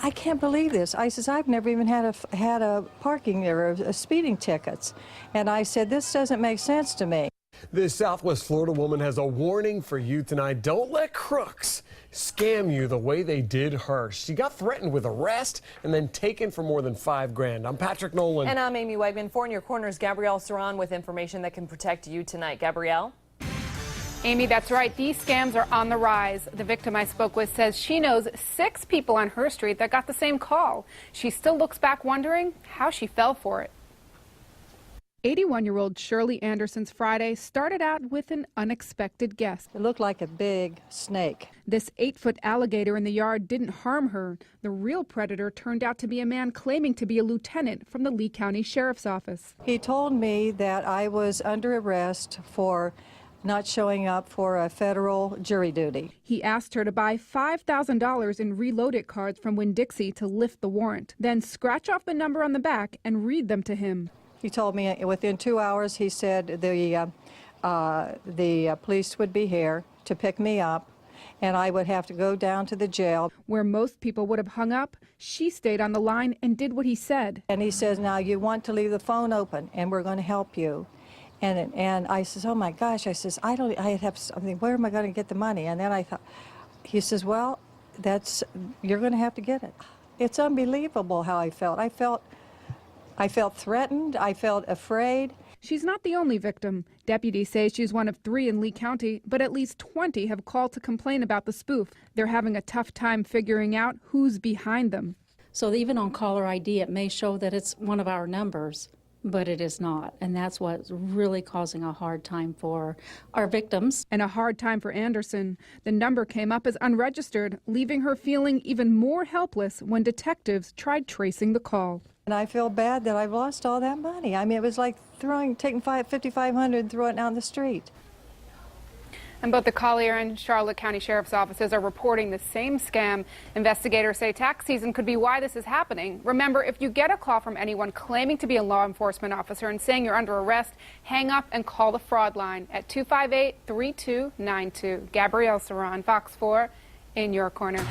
I can't believe this. I says, I've never even had a parking or a speeding tickets. And I said, this doesn't make sense to me. This Southwest Florida woman has a warning for you tonight. Don't let crooks scam you the way they did her. She got threatened with arrest and then taken for more than $5 grand. I'm Patrick Nolan. And I'm Amy Wegman. For In Your Corner's Gabrielle Saran with information that can protect you tonight. Gabrielle? Amy, that's right. These scams are on the rise. The victim I spoke with says she knows 6 people on her street that got the same call. She still looks back wondering how she fell for it. 81-year-old Shirley Anderson's Friday started out with an unexpected guess. It looked like a big snake. This 8-foot alligator in the yard didn't harm her. The real predator turned out to be a man claiming to be a lieutenant from the Lee County Sheriff's Office. He told me that I was under arrest for not showing up for a federal jury duty. He asked her to buy $5,000 in Reload-It cards from Winn-Dixie to lift the warrant, then scratch off the number on the back and read them to him. He told me within 2 hours, he said the police would be here to pick me up, and I would have to go down to the jail. Where most people would have hung up, she stayed on the line and did what he said. And he says, now you want to leave the phone open, and we're going to help you. And I says, oh my gosh, I says, I have something, where am I going to get the money? And then I thought, he says, well, you're going to have to get it. It's unbelievable how I felt. I felt threatened. I felt afraid. She's not the only victim. Deputies say she's one of 3 in Lee County, but at least 20 have called to complain about the spoof. They're having a tough time figuring out who's behind them. So even on caller ID, it may show that it's one of our numbers, but it is not. And that's what's really causing a hard time for our victims. And a hard time for Anderson. The number came up as unregistered, leaving her feeling even more helpless when detectives tried tracing the call. And I feel bad that I've lost all that money. I mean, it was like taking $5,500 and throwing it out in the street. And both the Collier and Charlotte County Sheriff's offices are reporting the same scam. Investigators say tax season could be why this is happening. Remember, if you get a call from anyone claiming to be a law enforcement officer and saying you're under arrest, hang up and call the fraud line at 258-3292. Gabrielle Saran, Fox 4, In Your Corner.